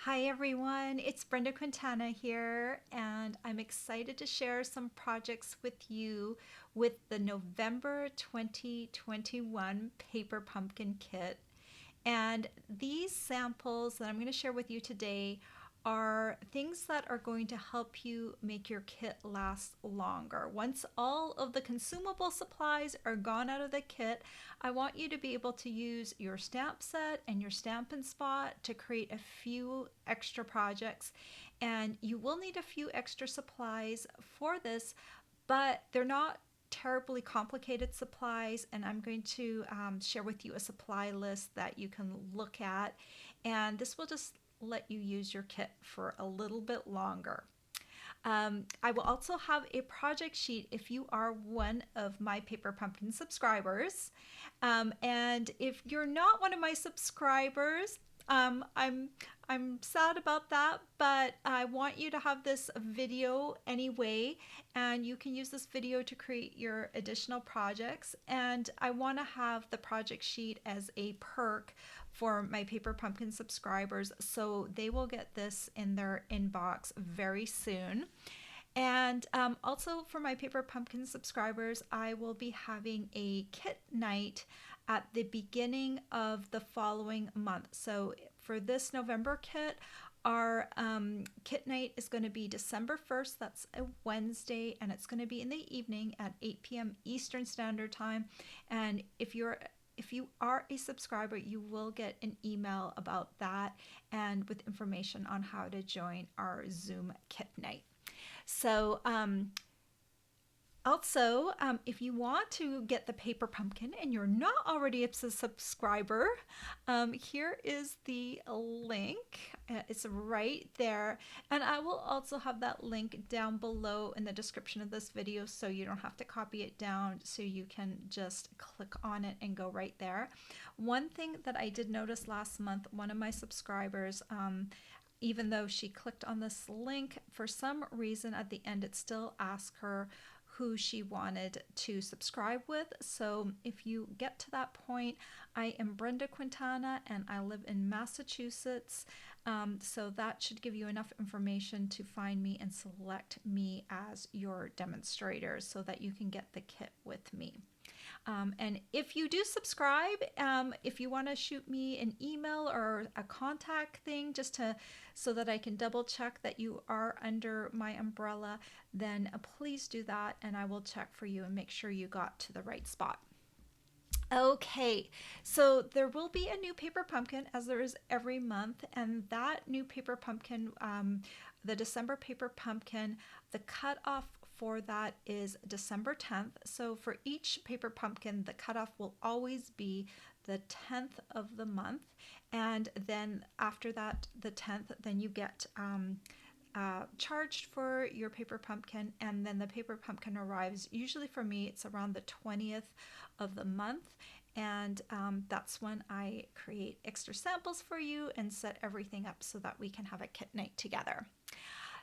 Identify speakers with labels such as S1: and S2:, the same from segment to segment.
S1: Hi everyone, it's Brenda Quintana here, and I'm excited to share some projects with you with the November 2021 Paper Pumpkin Kit. And these samples that I'm going to share with you today are things that are going to help you make your kit last longer. Once all of the consumable supplies are gone out of the kit, I want you to be able to use your stamp set and your Stampin' Spot to create a few extra projects. And you will need a few extra supplies for this, but they're not terribly complicated supplies, and I'm going to share with you a supply list that you can look at, and this will just let you use your kit for a little bit longer. I will also have a project sheet if you are one of my Paper Pumpkin subscribers. And if you're not one of my subscribers, um, I'm I'm sad about that, but I want you to have this video anyway, and you can use this video to create your additional projects. And I want to have the project sheet as a perk for my Paper Pumpkin subscribers, so they will get this in their inbox very soon. And also for my Paper Pumpkin subscribers, I will be having a kit night at the beginning of the following month. So for this November kit, our kit night is going to be December 1st. That's a Wednesday, and it's going to be in the evening at 8 p.m. Eastern Standard Time. And if you are a subscriber, you will get an email about that and with information on how to join our Zoom kit night. So, also, if you want to get the Paper Pumpkin and you're not already a subscriber, here is the link. It's right there. And I will also have that link down below in the description of this video, so you don't have to copy it down, so you can just click on it and go right there. One thing that I did notice last month, one of my subscribers, even though she clicked on this link, for some reason at the end it still asks her who she wanted to subscribe with. So if you get to that point, I am Brenda Quintana and I live in Massachusetts. So that should give you enough information to find me and select me as your demonstrator so that you can get the kit with me. And if you do subscribe, if you want to shoot me an email or a contact thing just to so that I can double check that you are under my umbrella, then please do that and I will check for you and make sure you got to the right spot. Okay, so there will be a new Paper Pumpkin as there is every month, and that new Paper Pumpkin, the December Paper Pumpkin, the cutoff for that is December 10th. So for each Paper Pumpkin, the cutoff will always be the 10th of the month, and then after that, the 10th, then you get charged for your Paper Pumpkin, and then the Paper Pumpkin arrives. Usually for me, it's around the 20th of the month, and that's when I create extra samples for you and set everything up so that we can have a kit night together.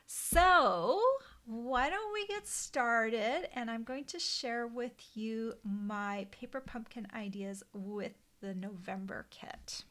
S1: So why don't we get started, and I'm going to share with you my Paper Pumpkin ideas with the November kit.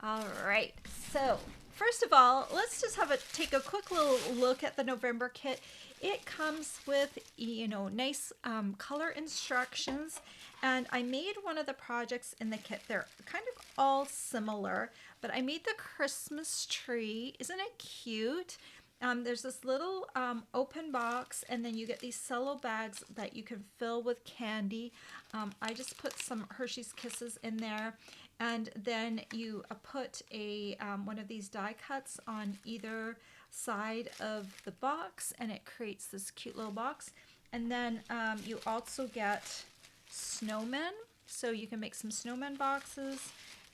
S1: All right, so first of all, let's just take a quick little look at the November kit. It comes with, nice color instructions, and I made one of the projects in the kit. They're kind of all similar, but I made the Christmas tree. Isn't it cute? There's this little open box, and then you get these cello bags that you can fill with candy. I just put some Hershey's Kisses in there, and then you put one of these die cuts on either side of the box, and it creates this cute little box. And then you also get snowmen, so you can make some snowman boxes,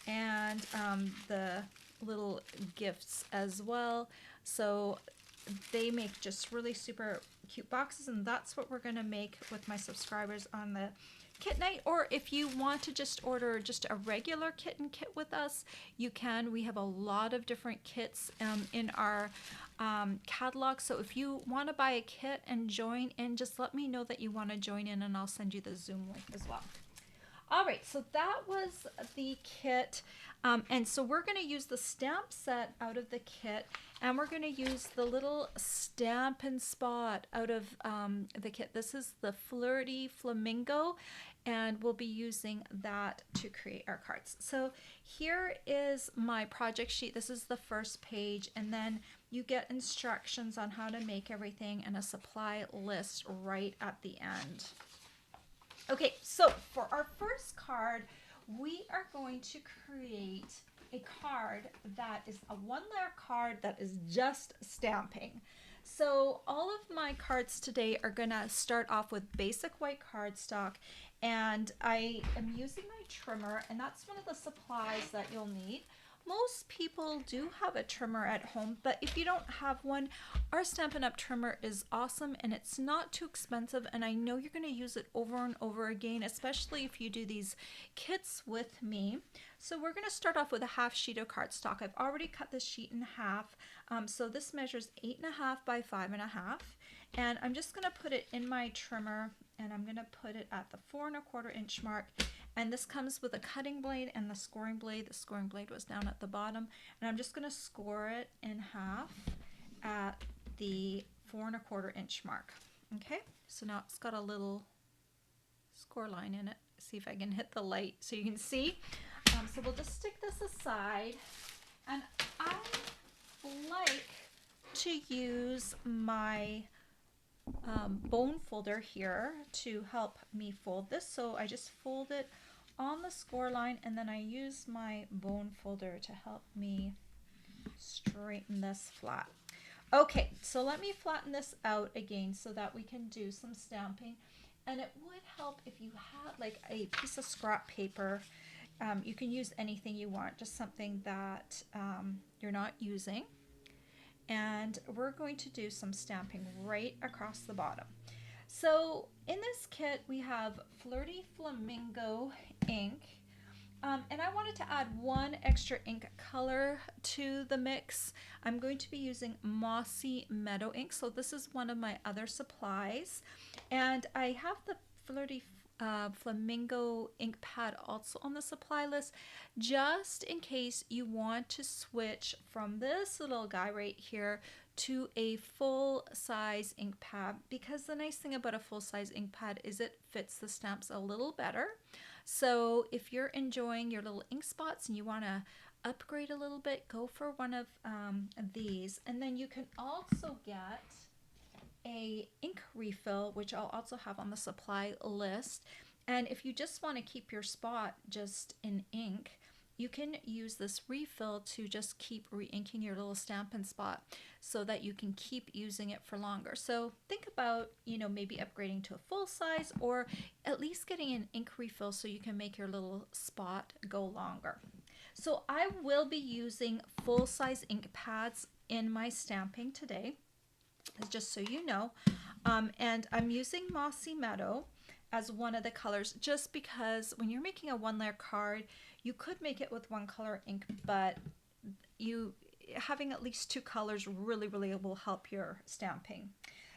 S1: and the little gifts as well. So they make just really super cute boxes, and that's what we're going to make with my subscribers on the kit night. Or if you want to just order just a regular kitten kit with us, you can. We have a lot of different kits in our catalog, so if you want to buy a kit and join in, just let me know that you want to join in and I'll send you the Zoom link as well. All right, so that was the kit. And so we're going to use the stamp set out of the kit, and we're going to use the little Stampin' Spot out of the kit. This is the Flirty Flamingo, and we'll be using that to create our cards. So here is my project sheet. This is the first page, and then you get instructions on how to make everything and a supply list right at the end. Okay, so for our first card, we are going to create a card that is a one-layer card that is just stamping. So all of my cards today are gonna start off with basic white cardstock, and I am using my trimmer, and that's one of the supplies that you'll need. Most people do have a trimmer at home, but if you don't have one, our Stampin' Up! Trimmer is awesome, and it's not too expensive, and I know you're going to use it over and over again, especially if you do these kits with me. So we're going to start off with a half sheet of cardstock. I've already cut this sheet in half, so this measures 8.5 by 5.5, and I'm just going to put it in my trimmer, and I'm going to put it at the 4.25 inch mark. And this comes with a cutting blade and the scoring blade. The scoring blade was down at the bottom. And I'm just going to score it in half at the 4.25 inch mark. Okay, so now it's got a little score line in it. See if I can hit the light so you can see. So we'll just stick this aside. And I like to use my bone folder here to help me fold this. So I just fold it on the score line, and then I use my bone folder to help me straighten this flat. Okay, so let me flatten this out again so that we can do some stamping. And it would help if you had like a piece of scrap paper. You can use anything you want, just something that you're not using. And we're going to do some stamping right across the bottom. So in this kit we have Flirty Flamingo ink, and I wanted to add one extra ink color to the mix. I'm going to be using Mossy Meadow ink, so this is one of my other supplies, and I have the Flirty Flamingo ink pad also on the supply list, just in case you want to switch from this little guy right here to a full-size ink pad, because the nice thing about a full-size ink pad is it fits the stamps a little better. So if you're enjoying your little ink spots and you want to upgrade a little bit, go for one of these. And then you can also get a ink refill, which I'll also have on the supply list. And if you just want to keep your spot just in ink, you can use this refill to just keep re-inking your little Stampin' Spot so that you can keep using it for longer. So think about, you know, maybe upgrading to a full size, or at least getting an ink refill so you can make your little spot go longer. So I will be using full-size ink pads in my stamping today, just so you know. And I'm using Mossy Meadow as one of the colors, just because when you're making a one-layer card, you could make it with one color ink, but having at least two colors really will help your stamping.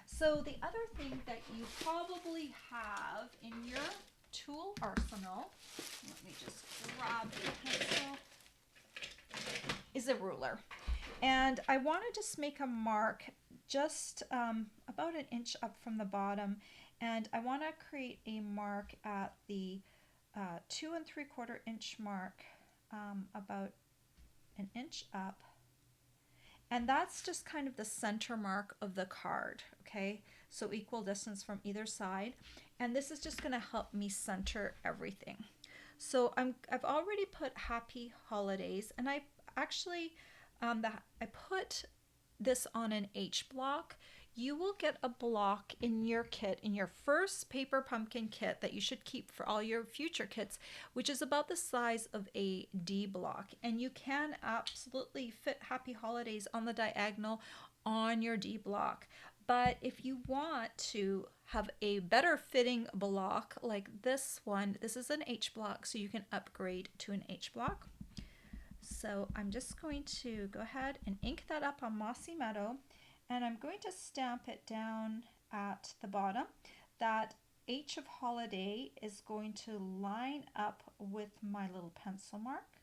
S1: So the other thing that you probably have in your tool arsenal, let me just grab a pencil, is a ruler. And I want to just make a mark just about an inch up from the bottom, and I want to create a mark at the 2 3/4 inch mark, about an inch up, and that's just kind of the center mark of the card. Okay, so equal distance from either side, and this is just going to help me center everything. So I've already put Happy Holidays, and I actually I put this on an H block. You will get a block in your kit, in your first paper pumpkin kit, that you should keep for all your future kits, which is about the size of a D block. And you can absolutely fit Happy Holidays on the diagonal on your D block. But if you want to have a better fitting block like this one, this is an H block, so you can upgrade to an H block. So I'm just going to go ahead and ink that up on Mossy Meadow, and I'm going to stamp it down at the bottom. That H of holiday is going to line up with my little pencil mark,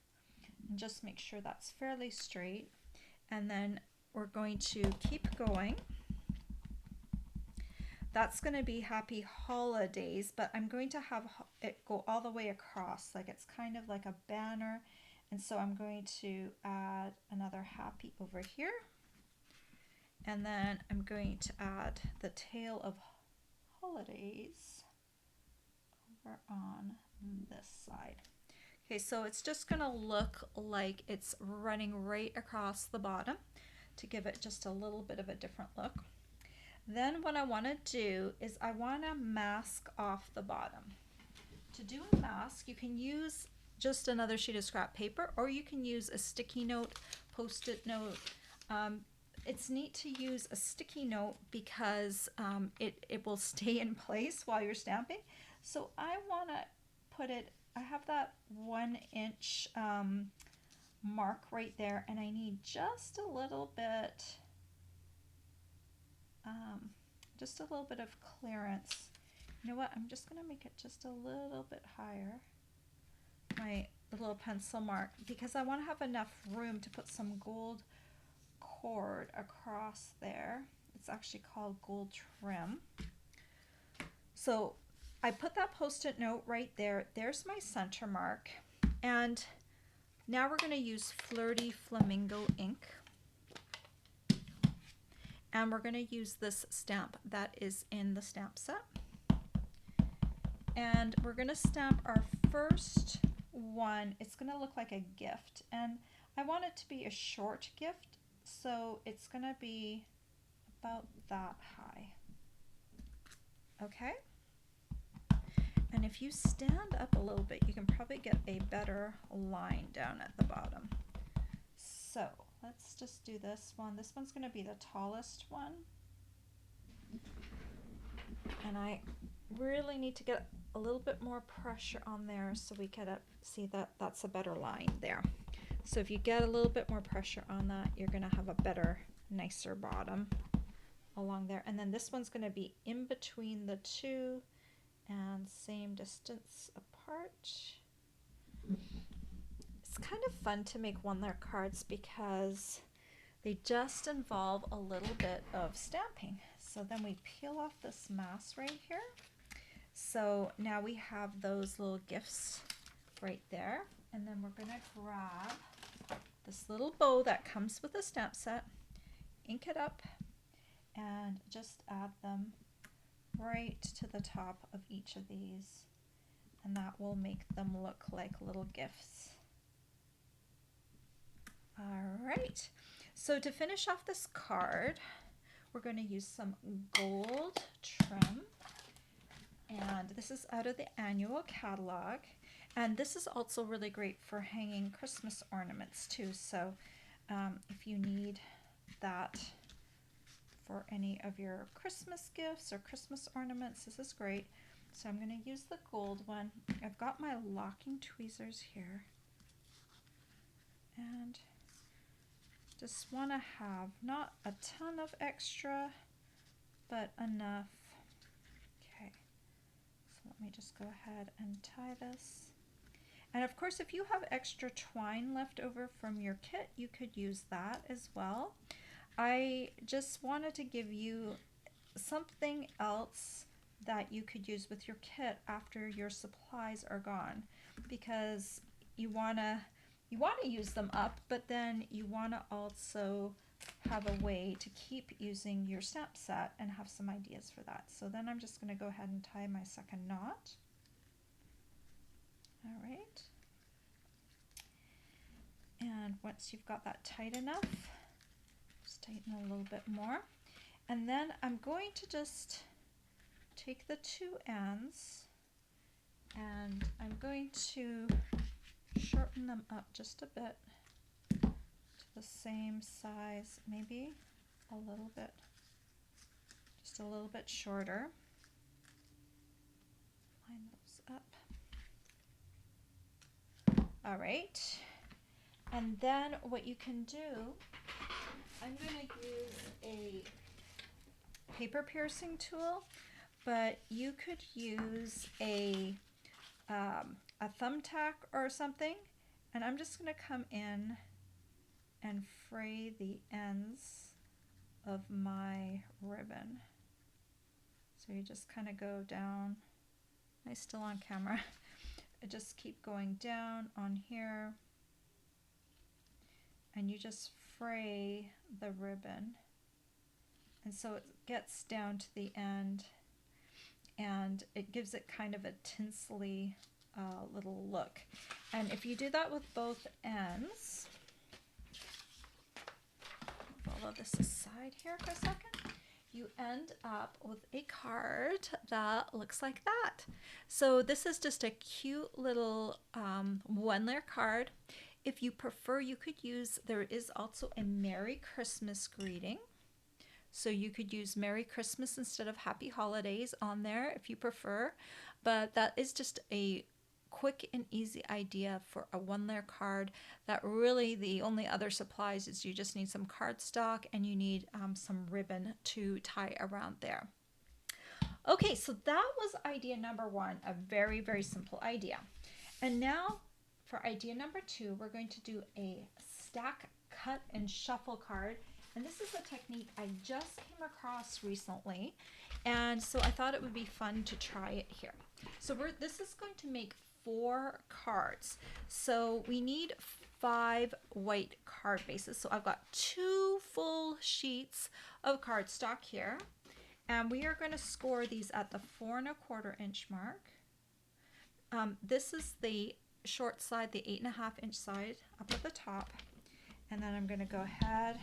S1: and just make sure that's fairly straight. And then we're going to keep going. That's going to be happy holidays, but I'm going to have it go all the way across, like it's kind of like a banner. And so I'm going to add another happy over here. And then I'm going to add the tail of holidays over on this side. Okay, so it's just going to look like it's running right across the bottom to give it just a little bit of a different look. Then what I want to do is I want to mask off the bottom. To do a mask, you can use just another sheet of scrap paper, or you can use a sticky note, post-it note. It's neat to use a sticky note because it will stay in place while you're stamping. So I want to put it, I have that 1 inch mark right there, and I need just a little bit of clearance. You know what, I'm just going to make it just a little bit higher, my little pencil mark, because I want to have enough room to put some gold cord across there. It's actually called gold trim. So I put that post-it note right there. There's my center mark. And now we're going to use Flirty Flamingo ink. And we're going to use this stamp that is in the stamp set. And we're going to stamp our first one. It's going to look like a gift. And I want it to be a short gift, so it's going to be about that high. Okay? And if you stand up a little bit, you can probably get a better line down at the bottom. So let's just do this one. This one's going to be the tallest one. And I really need to get a little bit more pressure on there so we can see that that's a better line there. So if you get a little bit more pressure on that, you're going to have a better, nicer bottom along there. And then this one's going to be in between the two and same distance apart. It's kind of fun to make one-layer cards because they just involve a little bit of stamping. So then we peel off this mask right here. So now we have those little gifts right there. And then we're going to grab this little bow that comes with the stamp set, ink it up, and just add them right to the top of each of these. And that will make them look like little gifts. All right. So to finish off this card, we're going to use some gold trim. And this is out of the annual catalog. And this is also really great for hanging Christmas ornaments too. So if you need that for any of your Christmas gifts or Christmas ornaments, this is great. So I'm going to use the gold one. I've got my locking tweezers here. And just want to have not a ton of extra, but enough. Okay, so let me just go ahead and tie this. And of course, if you have extra twine left over from your kit, you could use that as well. I just wanted to give you something else that you could use with your kit after your supplies are gone, because you want to use them up, but then you want to also have a way to keep using your stamp set and have some ideas for that. So then I'm just going to go ahead and tie my second knot. All right. And once you've got that tight enough, just tighten a little bit more. And then I'm going to just take the two ends and I'm going to shorten them up just a bit to the same size, maybe a little bit, just a little bit shorter. Line those up. All right. And then what you can do, I'm going to use a paper piercing tool, but you could use a thumbtack or something. And I'm just going to come in and fray the ends of my ribbon. So you just kind of go down. I'm still on camera. I just keep going down on here, and you just fray the ribbon. And so it gets down to the end, and it gives it kind of a tinsely little look. And if you do that with both ends, follow this aside here for a second, you end up with a card that looks like that. So this is just a cute little one layer card. If you prefer, you could use, there is also a Merry Christmas greeting. So you could use Merry Christmas instead of Happy Holidays on there if you prefer. But that is just a quick and easy idea for a one layer card that really the only other supplies is you just need some cardstock and you need some ribbon to tie around there. Okay, so that was idea number one, a very, very simple idea. And now for idea number two, we're going to do a stack, cut, and shuffle card. And this is a technique I just came across recently. And so I thought it would be fun to try it here. So this is going to make 4 cards. So we need 5 white card bases. So I've got 2 full sheets of cardstock here. And we are going to score these at the 4 1/4 inch mark. This is the short side, the 8 1/2 inch side up at the top. And then I'm going to go ahead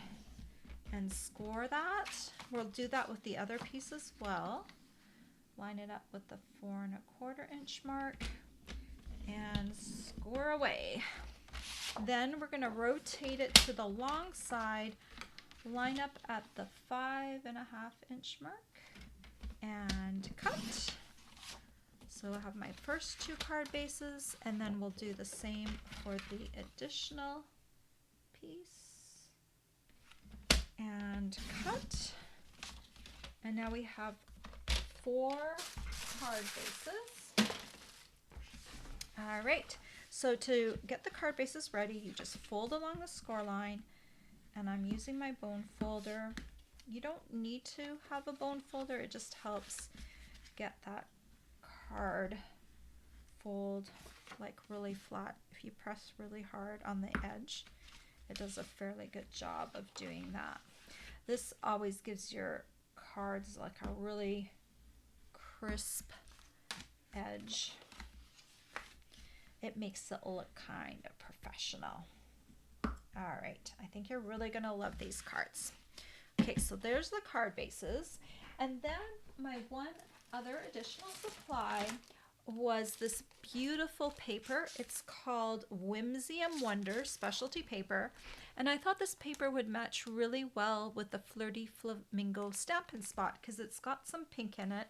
S1: and score that. We'll do that with the other piece as well. Line it up with the 4 1/4 inch mark and score away. Then we're going to rotate it to the long side, line up at the 5 1/2 inch mark and cut. So I have my first 2 card bases, and then we'll do the same for the additional piece and cut. And now we have 4 card bases. All right, so to get the card bases ready, you just fold along the score line, and I'm using my bone folder. You don't need to have a bone folder, it just helps get that card fold like really flat. If you press really hard on the edge, it does a fairly good job of doing that. This always gives your cards like a really crisp edge. It makes it look kind of professional. All right, I think you're really gonna love these cards. Okay, so there's the card bases. And then my one other additional supply was this beautiful paper. It's called Whimsium Wonder Specialty Paper. And I thought this paper would match really well with the Flirty Flamingo Stampin' Spot because it's got some pink in it.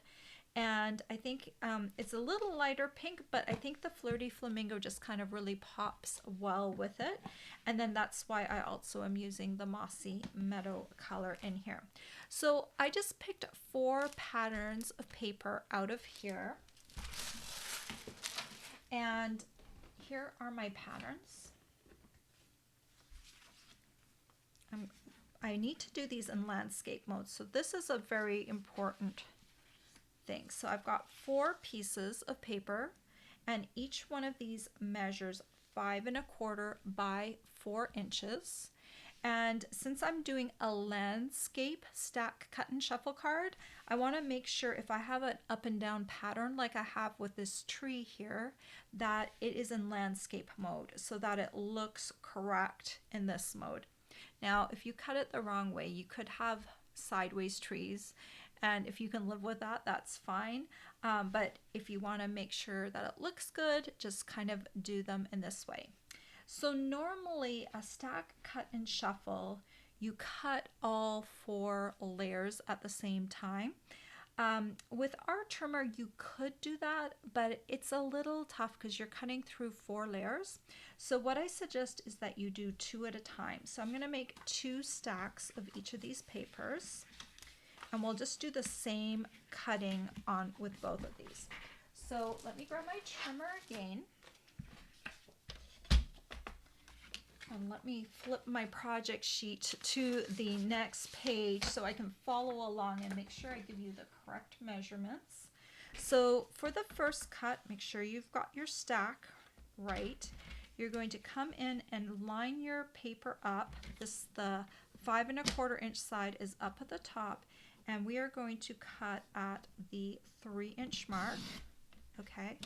S1: And I think it's a little lighter pink, but I think the Flirty Flamingo just kind of really pops well with it. And then that's why I also am using the Mossy Meadow color in here. So I just picked 4 patterns of paper out of here. And here are my patterns. I need to do these in landscape mode. So this is a very important thing. So I've got 4 pieces of paper, and each one of these measures 5 1/4 by 4 inches. And since I'm doing a landscape stack, cut, and shuffle card, I want to make sure if I have an up and down pattern like I have with this tree here, that it is in landscape mode so that it looks correct in this mode. Now, if you cut it the wrong way, you could have sideways trees. And if you can live with that, that's fine. But if you want to make sure that it looks good, just kind of do them in this way. So normally a stack, cut, and shuffle, you cut all 4 layers at the same time. With our trimmer, you could do that, but it's a little tough because you're cutting through 4 layers. So what I suggest is that you do 2 at a time. So I'm going to make 2 stacks of each of these papers. and we'll just do the same cutting on with both of these. So let me grab my trimmer again. And let me flip my project sheet to the next page so I can follow along and make sure I give you the correct measurements. So for the first cut, make sure you've got your stack right. You're going to come in and line your paper up. The 5 1/4 inch side is up at the top, and we are going to cut at the 3 inch mark. Okay,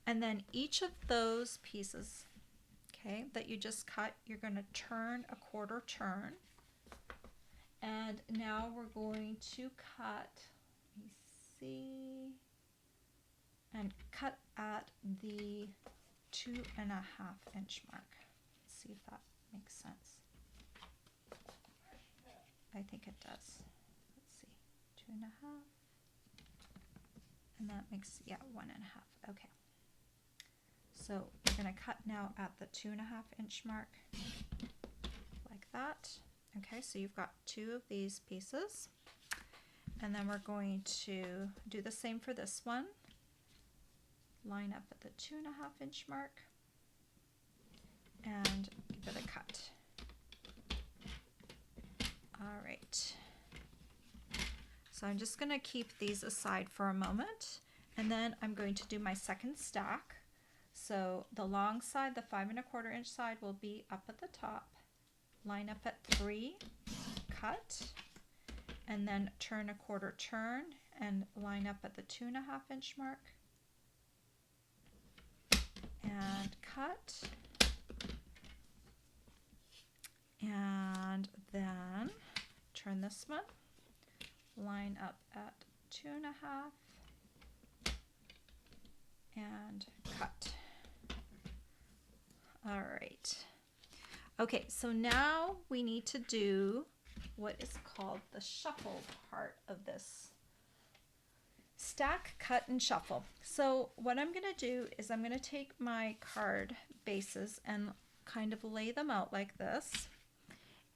S1: and then each of those pieces, okay, that you just cut, you're going to turn a 1/4 turn. And now we're going to cut, let me see, and cut at the 2 1/2 inch mark. Let's see if that makes sense. I think it does. Let's see, 2 1/2, and that makes, yeah, 1 1/2. Okay. So you're going to cut now at the 2 1/2 inch mark, like that. Okay, so you've got 2 of these pieces, and then we're going to do the same for this one. Line up at the 2 1/2 inch mark, and give it a cut. All right. So I'm just going to keep these aside for a moment, and then I'm going to do my second stack. So the long side, the 5 1/4 inch side, will be up at the top. Line up at 3, cut, and then turn a 1/4 turn and line up at the 2 1/2 inch mark, and cut, and then turn this one, line up at 2 1/2, and cut. All right. Okay, so now we need to do what is called the shuffle part of this. Stack, cut, and shuffle. So what I'm going to do is I'm going to take my card bases and kind of lay them out like this.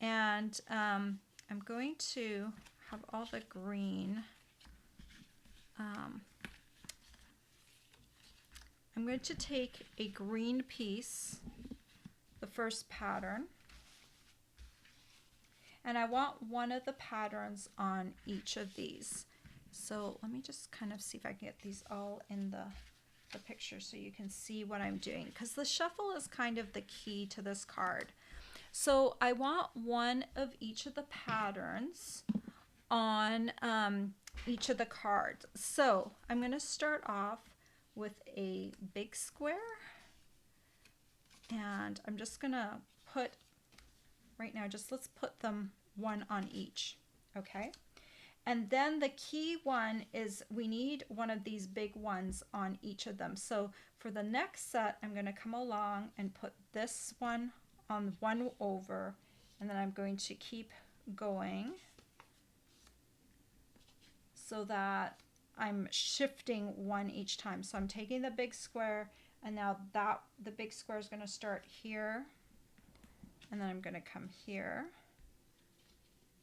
S1: And I'm going to have all the green. I'm going to take a green piece, the first pattern, and I want one of the patterns on each of these. So let me just kind of see if I can get these all in the picture so you can see what I'm doing, because the shuffle is kind of the key to this card. So I want one of each of the patterns on each of the cards. So I'm going to start off with a big square, and I'm just going to put, right now, just let's put them one on each, okay? And then the key one is we need one of these big ones on each of them. So for the next set, I'm going to come along and put this one on one over, and then I'm going to keep going so that I'm shifting one each time. So I'm taking the big square, and now the big square is going to start here, and then I'm going to come here,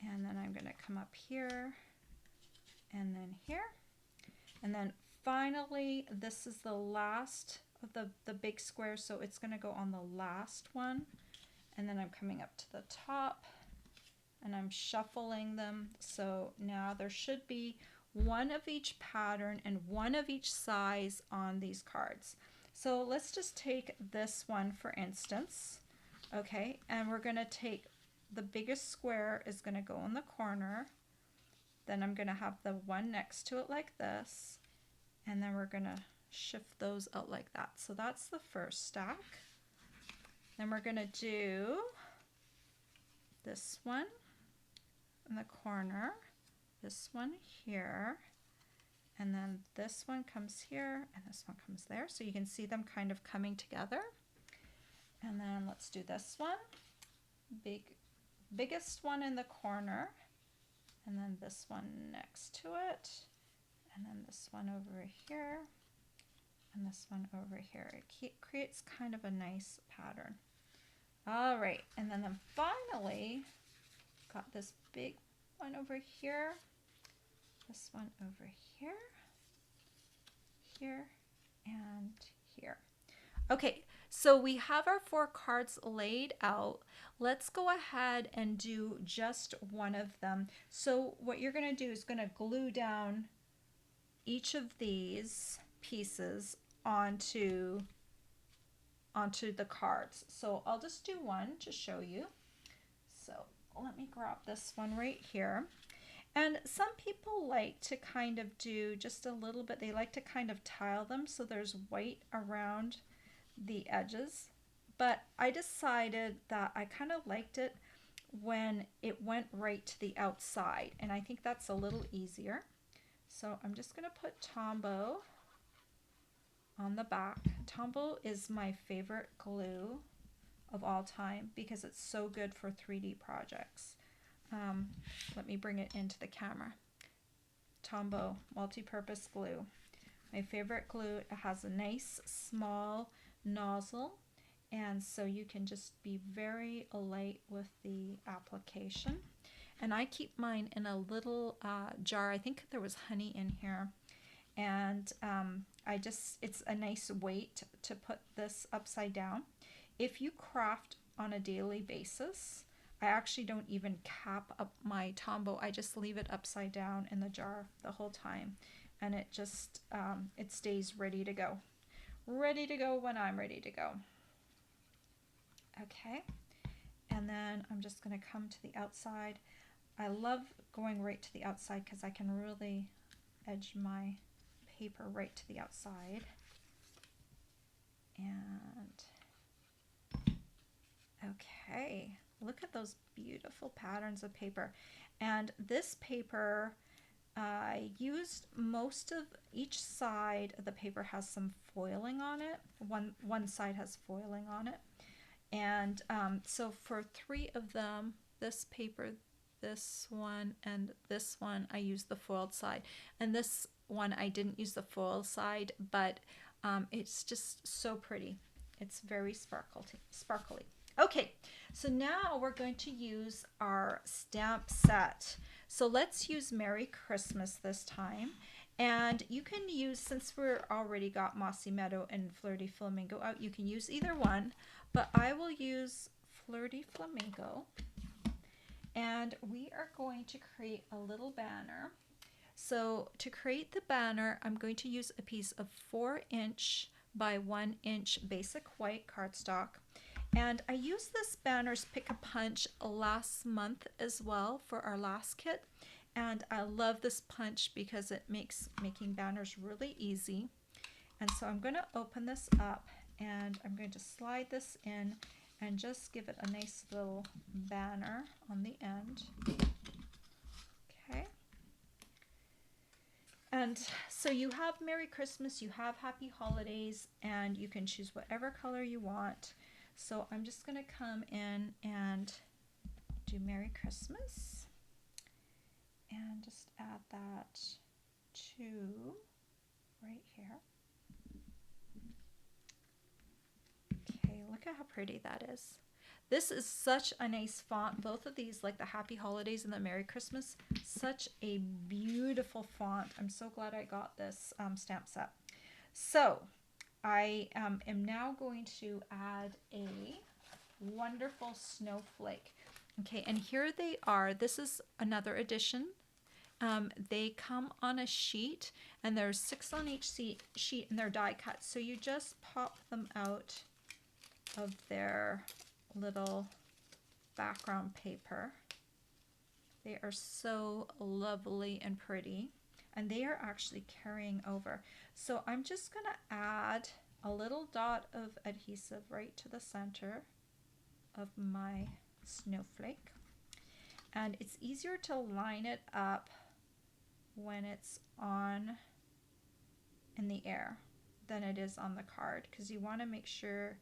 S1: and then I'm going to come up here, and then here, and then finally this is the last of the big square, so it's going to go on the last one, and then I'm coming up to the top, and I'm shuffling them. So now there should be one of each pattern and one of each size on these cards. So let's just take this one for instance, okay, and we're going to take the biggest square is going to go in the corner, then I'm going to have the one next to it like this, and then we're going to shift those out like that. So that's the first stack. Then we're going to do this one in the corner, this one here, and then this one comes here, and this one comes there. So you can see them kind of coming together. And then let's do this one, biggest one in the corner, and then this one next to it, and then this one over here, and this one over here. It creates kind of a nice pattern. All right, and then finally got this big one over here, this one over here, here, and here. Okay, so we have our 4 cards laid out. Let's go ahead and do just one of them. So what you're going to do is going to glue down each of these pieces onto the cards. So I'll just do one to show you. So let me grab this one right here. And some people like to kind of do just a little bit, they like to kind of tile them so there's white around the edges. But I decided that I kind of liked it when it went right to the outside, and I think that's a little easier. So I'm just going to put Tombow on the back. Tombow is my favorite glue of all time because it's so good for 3D projects. Let me bring it into the camera. Tombow multi-purpose glue. My favorite glue. It has a nice small nozzle, and so you can just be very light with the application. And I keep mine in a little jar. I think there was honey in here, and it's a nice weight to put this upside down. If you craft on a daily basis, I actually don't even cap up my Tombow. I just leave it upside down in the jar the whole time, and it just it stays ready to go. Ready to go when I'm ready to go. Okay, and then I'm just going to come to the outside. I love going right to the outside because I can really edge my paper right to the outside. And okay, look at those beautiful patterns of paper. And this paper, I used most of each side of the paper has some foiling on it. One side has foiling on it. And so for 3 of them, this paper, this one, and this one, I used the foiled side. And this one, I didn't use the foiled side, but it's just so pretty. It's very sparkly. Okay, so now we're going to use our stamp set. So let's use Merry Christmas this time. And you can use, since we're already got Mossy Meadow and Flirty Flamingo out, you can use either one, but I will use Flirty Flamingo. And we are going to create a little banner. So to create the banner, I'm going to use a piece of 4" by 1" basic white cardstock. And I used this banner's Pick a Punch last month as well for our last kit. And I love this punch because it makes making banners really easy. And so I'm going to open this up and I'm going to slide this in and just give it a nice little banner on the end. Okay. And so you have Merry Christmas, you have Happy Holidays, and you can choose whatever color you want. So I'm just going to come in and do Merry Christmas and just add that to right here. Okay, look at how pretty that is. This is such a nice font. Both of these, like the Happy Holidays and the Merry Christmas, such a beautiful font. I'm so glad I got this stamp set. So I am now going to add a wonderful snowflake. Okay, and here they are. This is another edition. They come on a sheet, and there's 6 on each sheet, and they're die cut. So you just pop them out of their little background paper. They are so lovely and pretty, and they are actually carrying over. So I'm just going to add a little dot of adhesive right to the center of my snowflake. And it's easier to line it up when it's on in the air than it is on the card, because you want to make sure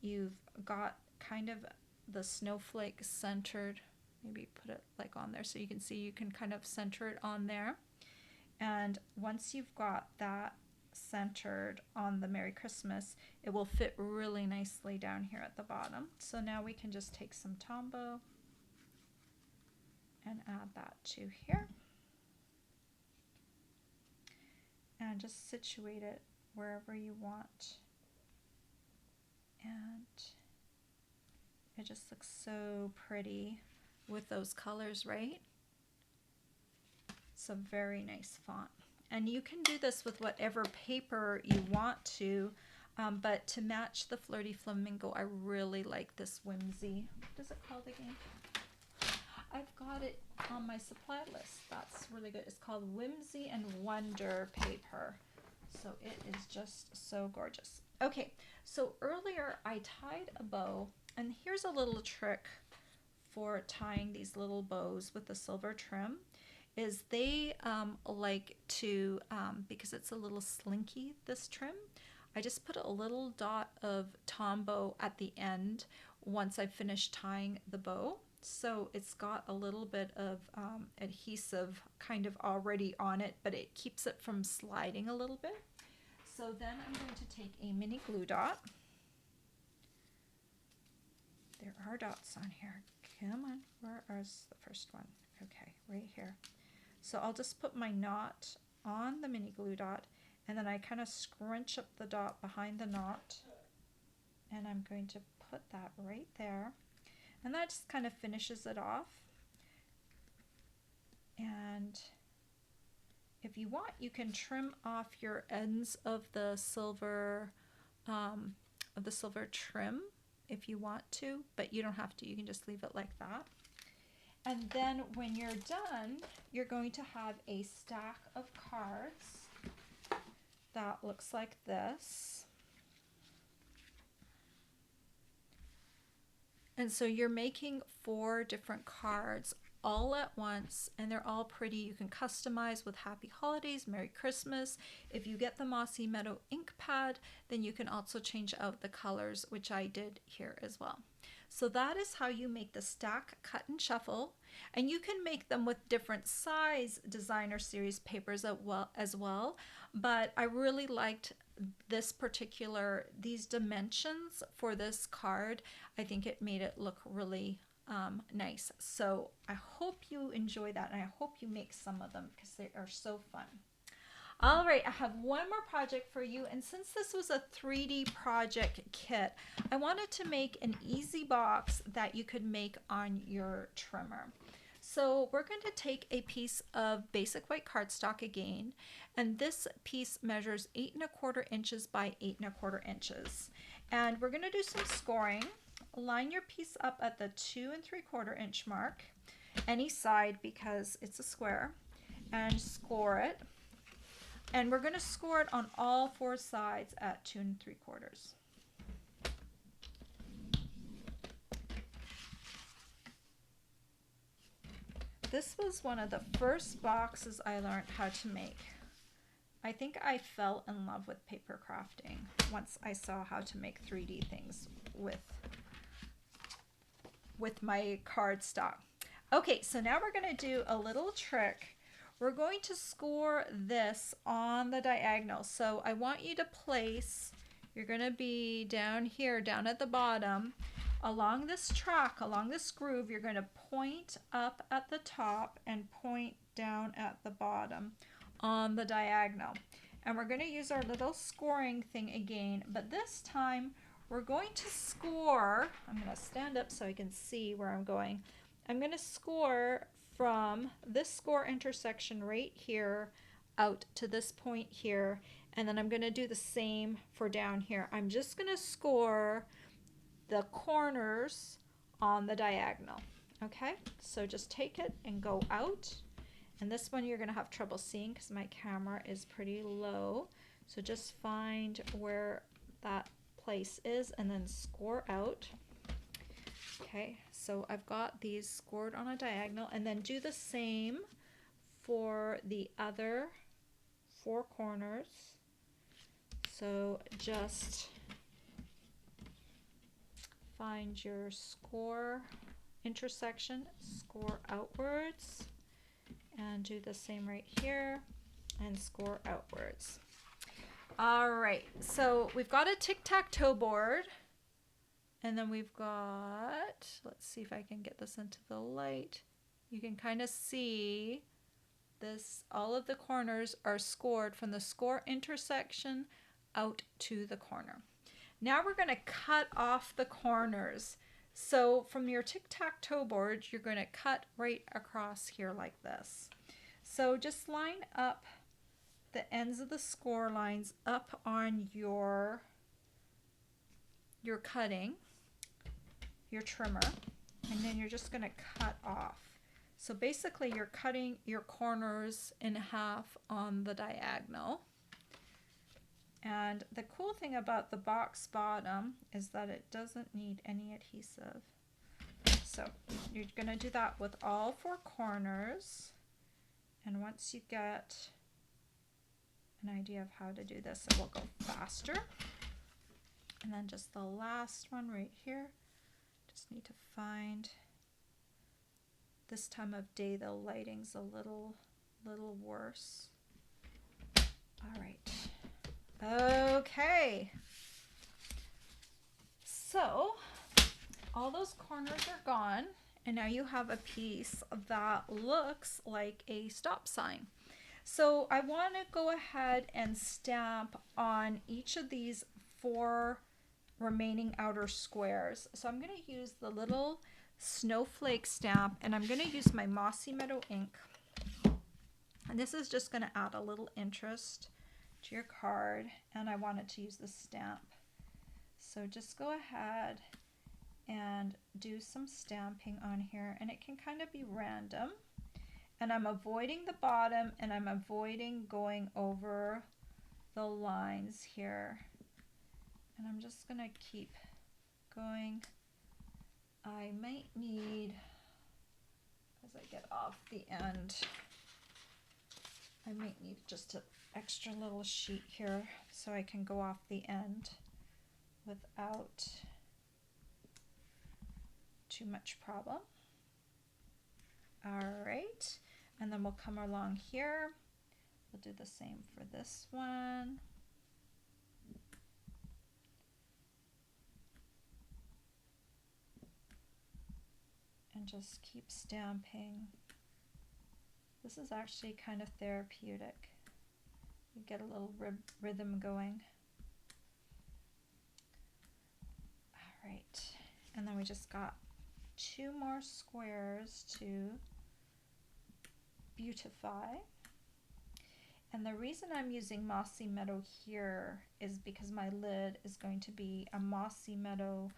S1: you've got kind of the snowflake centered. Maybe put it like on there so you can see, you can kind of center it on there. And once you've got that centered on the Merry Christmas, it will fit really nicely down here at the bottom. So now we can just take some Tombow and add that to here. and just situate it wherever you want. And it just looks so pretty with those colors, right? It's a very nice font. And you can do this with whatever paper you want to, but to match the Flirty Flamingo, I really like this Whimsy. What is it called again? I've got it on my supply list. That's really good. It's called Whimsy and Wonder paper. So it is just so gorgeous. Okay, so earlier I tied a bow, and here's a little trick for tying these little bows with the silver trim. Is they like to, because it's a little slinky, this trim, I just put a little dot of Tombow at the end once I finish tying the bow. So it's got a little bit of adhesive kind of already on it, but it keeps it from sliding a little bit. So then I'm going to take a mini glue dot. There are dots on here. Come on, where is the first one? Okay, right here. So I'll just put my knot on the mini glue dot, and then I kind of scrunch up the dot behind the knot, and I'm going to put that right there, and that just kind of finishes it off. And if you want, you can trim off your ends of the silver trim if you want to, but you don't have to. You can just leave it like that. And then when you're done, you're going to have a stack of cards that looks like this. And so you're making 4 different cards all at once, and they're all pretty. You can customize with Happy Holidays, Merry Christmas. If you get the Mossy Meadow ink pad, then you can also change out the colors, which I did here as well. So that is how you make the stack, cut, and shuffle. And you can make them with different size designer series papers as well. But I really liked these dimensions for this card. I think it made it look really nice. So I hope you enjoy that, and I hope you make some of them because they are so fun. All right, I have one more project for you, and since this was a 3D project kit, I wanted to make an easy box that you could make on your trimmer. So we're going to take a piece of basic white cardstock again, and this piece measures 8¼ inches by 8¼ inches. And we're going to do some scoring. Line your piece up at the 2¾ inch mark, any side because it's a square, and score it. And we're going to score it on all 4 sides at 2¾ inches. This was one of the first boxes I learned how to make. I think I fell in love with paper crafting once I saw how to make 3D things with my cardstock. Okay, so now we're going to do a little trick. We're going to score this on the diagonal. So I want you to place, you're going to be down here, down at the bottom, along this track, along this groove. You're going to point up at the top and point down at the bottom on the diagonal. And we're going to use our little scoring thing again, but this time we're going to score. I'm going to stand up so I can see where I'm going. I'm going to score from this score intersection right here out to this point here, and then I'm going to do the same for down here. I'm just going to score the corners on the diagonal. Okay, so just take it and go out, and this one you're going to have trouble seeing because my camera is pretty low, so just find where that place is and then score out. Okay, so I've got these scored on a diagonal, and then do the same for the other 4 corners. So just find your score intersection, score outwards, and do the same right here and score outwards. All right, so we've got a tic-tac-toe board. And then we've got, let's see if I can get this into the light. You can kind of see all of the corners are scored from the score intersection out to the corner. Now we're going to cut off the corners. So from your tic-tac-toe board, you're going to cut right across here like this. So just line up the ends of the score lines up on your cutting, your trimmer, and then you're just going to cut off. So basically you're cutting your corners in half on the diagonal. And the cool thing about the box bottom is that it doesn't need any adhesive. So you're going to do that with all 4 corners. And once you get an idea of how to do this, it will go faster. And then just the last one right here. Just need to find, this time of day the lighting's a little worse. All right. Okay, so all those corners are gone, and now you have a piece that looks like a stop sign. So I want to go ahead and stamp on each of these 4 remaining outer squares. So I'm going to use the little snowflake stamp, and I'm going to use my Mossy Meadow ink, and this is just going to add a little interest to your card, and I wanted to use the stamp. So just go ahead and do some stamping on here, and it can kind of be random. And I'm avoiding the bottom, and I'm avoiding going over the lines here. And I'm just gonna keep going. I might need, as I get off the end, I might need just an extra little sheet here so I can go off the end without too much problem. All right, and then we'll come along here. We'll do the same for this one. And just keep stamping. This is actually kind of therapeutic. You get a little rhythm going. All right, and then we just got 2 more squares to beautify. And the reason I'm using Mossy Meadow here is because my lid is going to be a Mossy Meadow,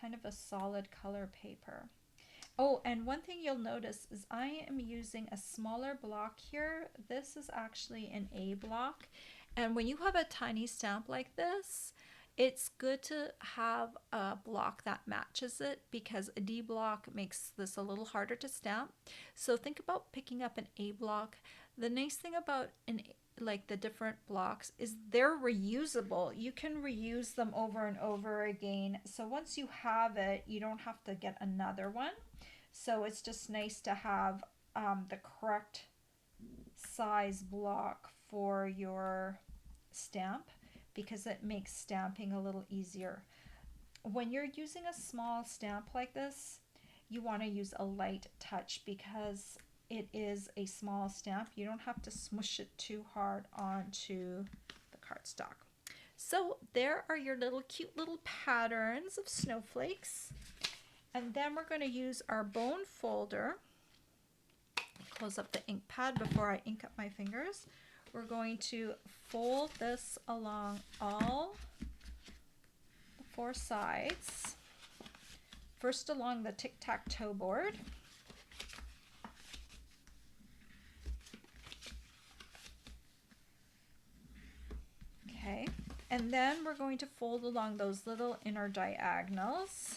S1: kind of a solid color paper. Oh, and one thing you'll notice is I am using a smaller block here. This is actually an A block. And when you have a tiny stamp like this, it's good to have a block that matches it, because a D block makes this a little harder to stamp. So think about picking up an A block. The nice thing about like the different blocks is they're reusable. You can reuse them over and over again. So once you have it, you don't have to get another one. So it's just nice to have the correct size block for your stamp, because it makes stamping a little easier. When you're using a small stamp like this, you want to use a light touch because it is a small stamp. You don't have to smush it too hard onto the cardstock. So there are your little cute little patterns of snowflakes. And then we're going to use our bone folder. Close up the ink pad before I ink up my fingers. We're going to fold this along all 4 sides. First along the tic-tac-toe board. Okay, and then we're going to fold along those little inner diagonals.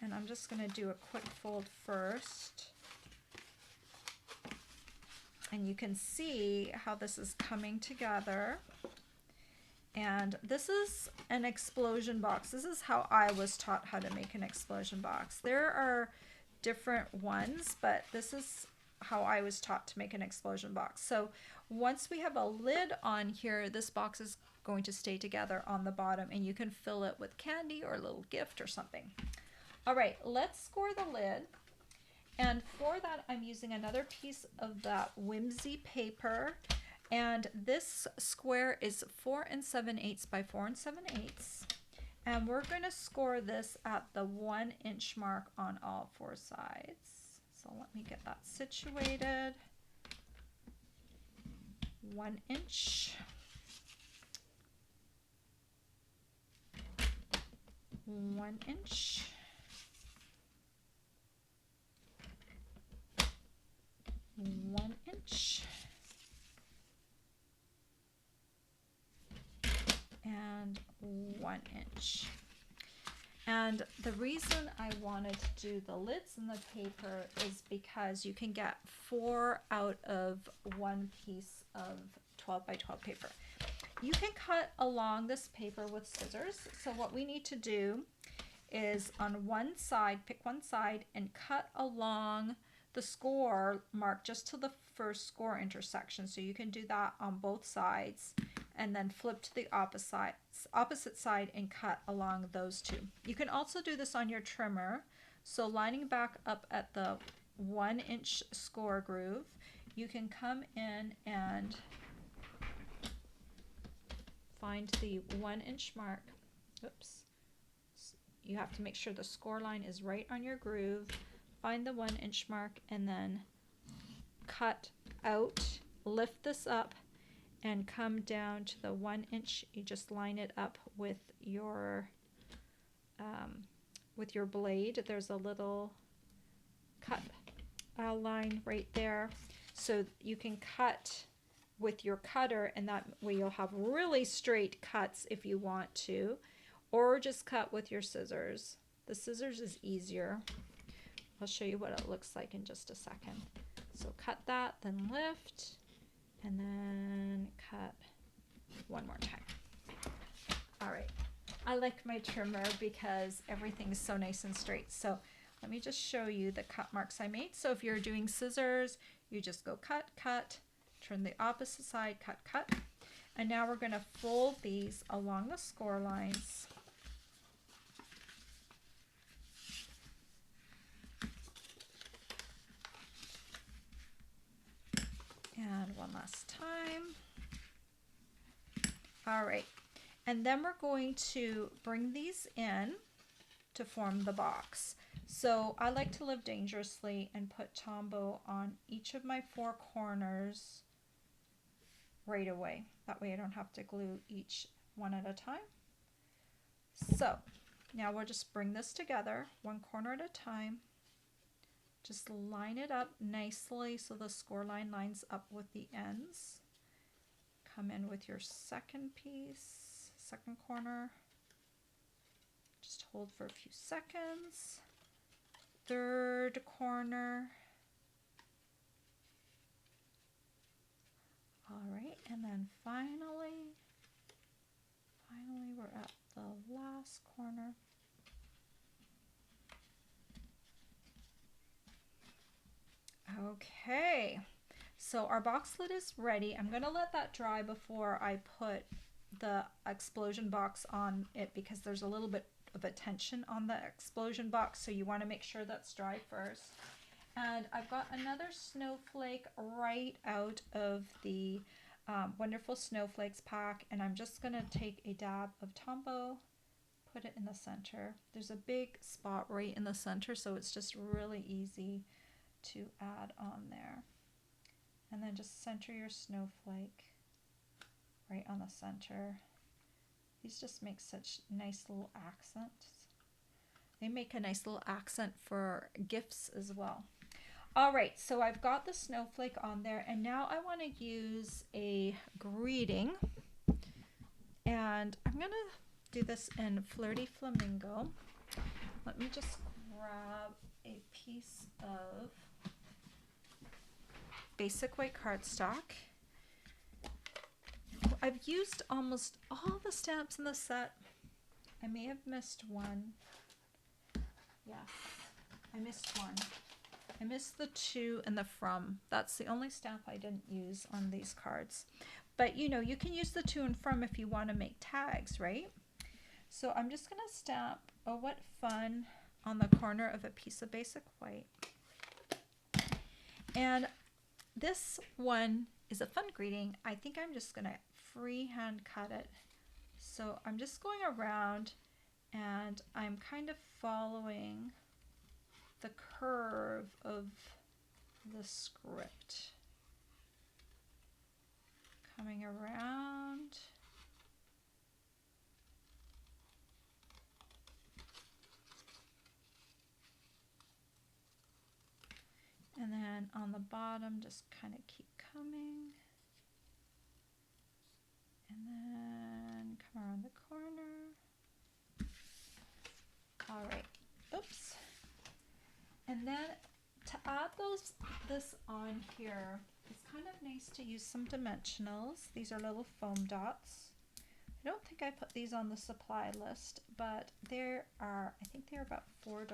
S1: And I'm just going to do a quick fold first. And you can see how this is coming together. And this is an explosion box. This is how I was taught how to make an explosion box. There are different ones, but this is how I was taught to make an explosion box. So once we have a lid on here, this box is going to stay together on the bottom, and you can fill it with candy or a little gift or something. All right, let's score the lid. And for that, I'm using another piece of that Whimsy paper. And this square is 4 7/8 by 4 7/8. And we're going to score this at the 1-inch mark on all 4 sides. So let me get that situated. 1 inch. 1 inch. 1 inch. And 1 inch. And the reason I wanted to do the lids in the paper is because you can get 4 out of 1 piece of 12 by 12 paper. You can cut along this paper with scissors. So what we need to do is on one side, pick one side and cut along the score mark just to the first score intersection. So you can do that on both sides and then flip to the opposite side and cut along those two. You can also do this on your trimmer. So lining back up at the 1 inch score groove, you can come in and find the 1 inch mark. Oops. You have to make sure the score line is right on your groove. Find the 1 inch mark and then cut out, lift this up and come down to the 1 inch. You just line it up with your blade. There's a little cut line right there. So you can cut with your cutter and that way you'll have really straight cuts if you want to, or just cut with your scissors. The scissors is easier. I'll show you what it looks like in just a second. So cut that, then lift, and then cut one more time. All right. I like my trimmer because everything is so nice and straight. So let me just show you the cut marks I made. So if you're doing scissors, you just go cut, cut, turn the opposite side, cut, cut. And now we're going to fold these along the score lines. And one last time. All right. And then we're going to bring these in to form the box. So I like to live dangerously and put Tombow on each of my 4 corners right away. That way I don't have to glue each one at a time. So now we'll just bring this together 1 corner at a time. Just line it up nicely so the score line lines up with the ends. Come in with your second piece, second corner. Just hold for a few seconds. Third corner. All right, and then finally we're at the last corner. Okay, so our box lid is ready. I'm gonna let that dry before I put the explosion box on it because there's a little bit of a tension on the explosion box, so you want to make sure that's dry first. And I've got another snowflake right out of the Wonderful Snowflakes pack, and I'm just gonna take a dab of Tombow, put it in the center. There's a big spot right in the center, so it's just really easy to add on there. And then just center your snowflake right on the center. These just make such nice little accents. They make a nice little accent for gifts as well. All right, so I've got the snowflake on there, and now I want to use a greeting. And I'm gonna do this in Flirty Flamingo. Let me just grab a piece of basic white cardstock. I've used almost all the stamps in the set. I may have missed one. Yes, I missed one. I missed the to and the from. That's the only stamp I didn't use on these cards. But you know, you can use the to and from if you want to make tags, right? So I'm just going to stamp "Oh, what fun" on the corner of a piece of basic white. And this one is a fun greeting. I think I'm just going to freehand cut it. So I'm just going around and I'm kind of following the curve of the script. Coming around. And then on the bottom, just kind of keep coming. And then come around the corner. All right, oops. And then to add this on here, it's kind of nice to use some dimensionals. These are little foam dots. I don't think I put these on the supply list, but I think they're about $4.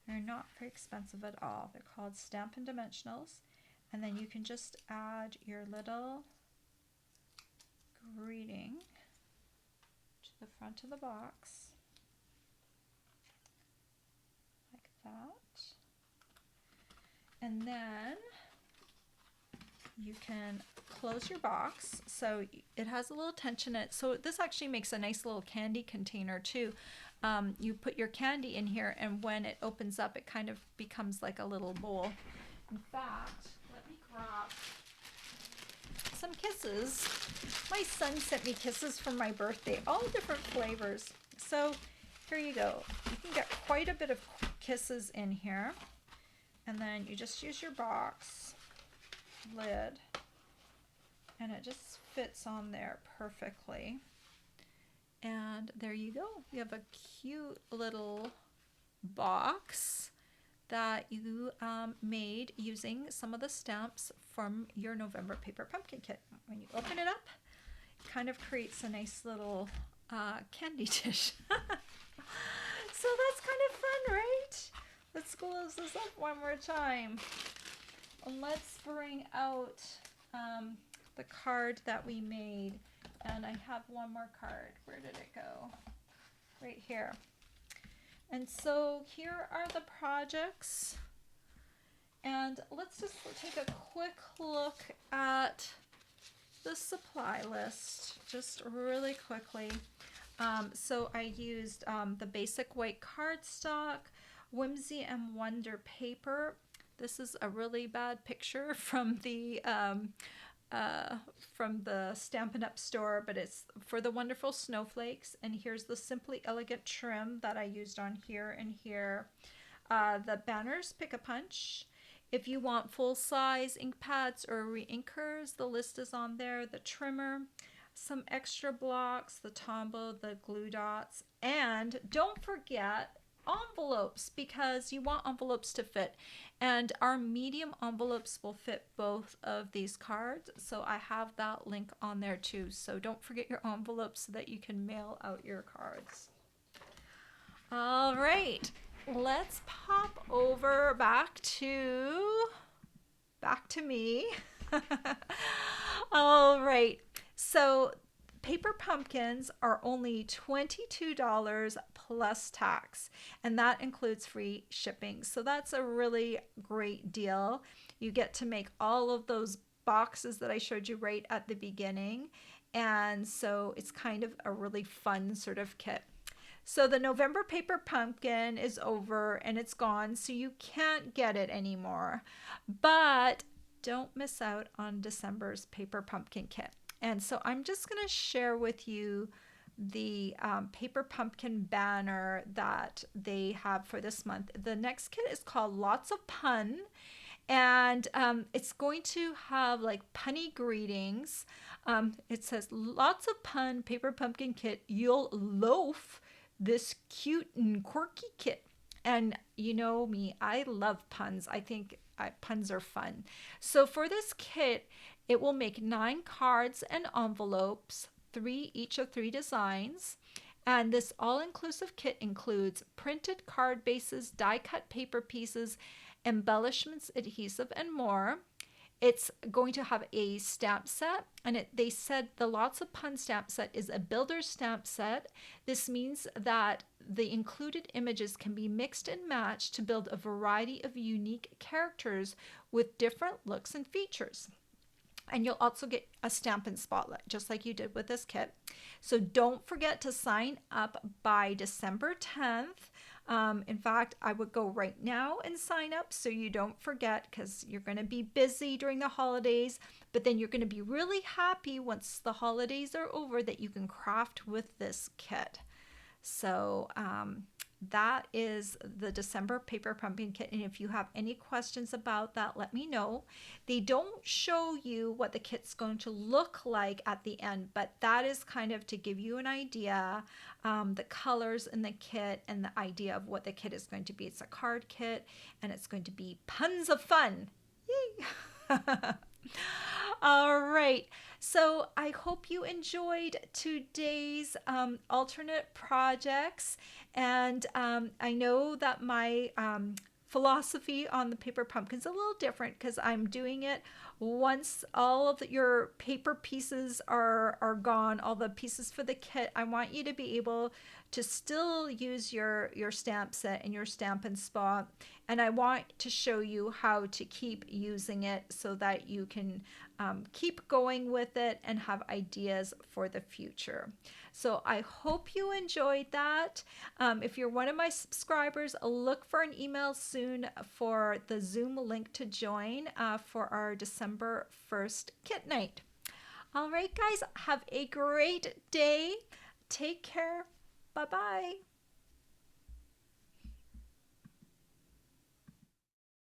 S1: They're not very expensive at all. They're called Stampin' Dimensionals. And then you can just add your little greeting to the front of the box. Like that. And then you can close your box. So it has a little tension in it. So this actually makes a nice little candy container too. You put your candy in here, and when it opens up, it kind of becomes like a little bowl. In fact, let me grab some kisses. My son sent me kisses for my birthday, all different flavors. So here you go. You can get quite a bit of kisses in here. And then you just use your box lid, and it just fits on there perfectly. And there you go. You have a cute little box that you made using some of the stamps from your November paper pumpkin kit. When you open it up, it kind of creates a nice little candy dish. So that's kind of fun, right? Let's close this up one more time. And let's bring out the card that we made. And I have one more card. Where did it go? Right here. And so here are the projects. And let's just take a quick look at the supply list, just really quickly. So I used the basic white cardstock, Whimsy and Wonder paper. This is a really bad picture from the Stampin' Up! Store, but it's for the wonderful snowflakes. And here's the Simply Elegant trim that I used on here and here. The banners, Pick a Punch. If you want full-size ink pads or re-inkers, the list is on there. The trimmer, some extra blocks, the Tombow, the glue dots, and don't forget envelopes, because you want envelopes to fit, and our medium envelopes will fit both of these cards, so I have that link on there too. So don't forget your envelopes so that you can mail out your cards. All right, let's pop over back to me. All right, so paper pumpkins are only $22 plus tax, and that includes free shipping. So that's a really great deal. You get to make all of those boxes that I showed you right at the beginning, and so it's kind of a really fun sort of kit. So the November paper pumpkin is over and it's gone, so you can't get it anymore. But don't miss out on December's paper pumpkin kit. And so I'm just going to share with you the paper pumpkin banner that they have for this month. The next kit is called Lots of Pun, and it's going to have like punny greetings. It says, lots of pun paper pumpkin kit. You'll loaf this cute and quirky kit. And you know me, I love puns. I think puns are fun. So for this kit, it will make 9 cards and envelopes, 3 each of 3 designs. And this all-inclusive kit includes printed card bases, die-cut paper pieces, embellishments, adhesive, and more. It's going to have a stamp set, and they said the Lots of Pun stamp set is a builder's stamp set. This means that the included images can be mixed and matched to build a variety of unique characters with different looks and features. And you'll also get a stamp and spotlight, just like you did with this kit. So don't forget to sign up by December 10th. In fact, I would go right now and sign up so you don't forget, because you're going to be busy during the holidays, but then you're going to be really happy once the holidays are over that you can craft with this kit. So that is the December paper pumpkin kit. And if you have any questions about that, let me know. They don't show you what the kit's going to look like at the end, but that is kind of to give you an idea, the colors in the kit and the idea of what the kit is going to be. It's a card kit, and it's going to be puns of fun. Yay! All right. So I hope you enjoyed today's alternate projects. And I know that my philosophy on the paper pumpkin is a little different, because I'm doing it once all of your paper pieces are gone, all the pieces for the kit. I want you to be able to still use your stamp set and your Stamp and Spot, and I want to show you how to keep using it so that you can keep going with it and have ideas for the future. So I hope you enjoyed that. If you're one of my subscribers, look for an email soon for the Zoom link to join for our December 1st kit night. All right, guys, have a great day. Take care. Bye-bye.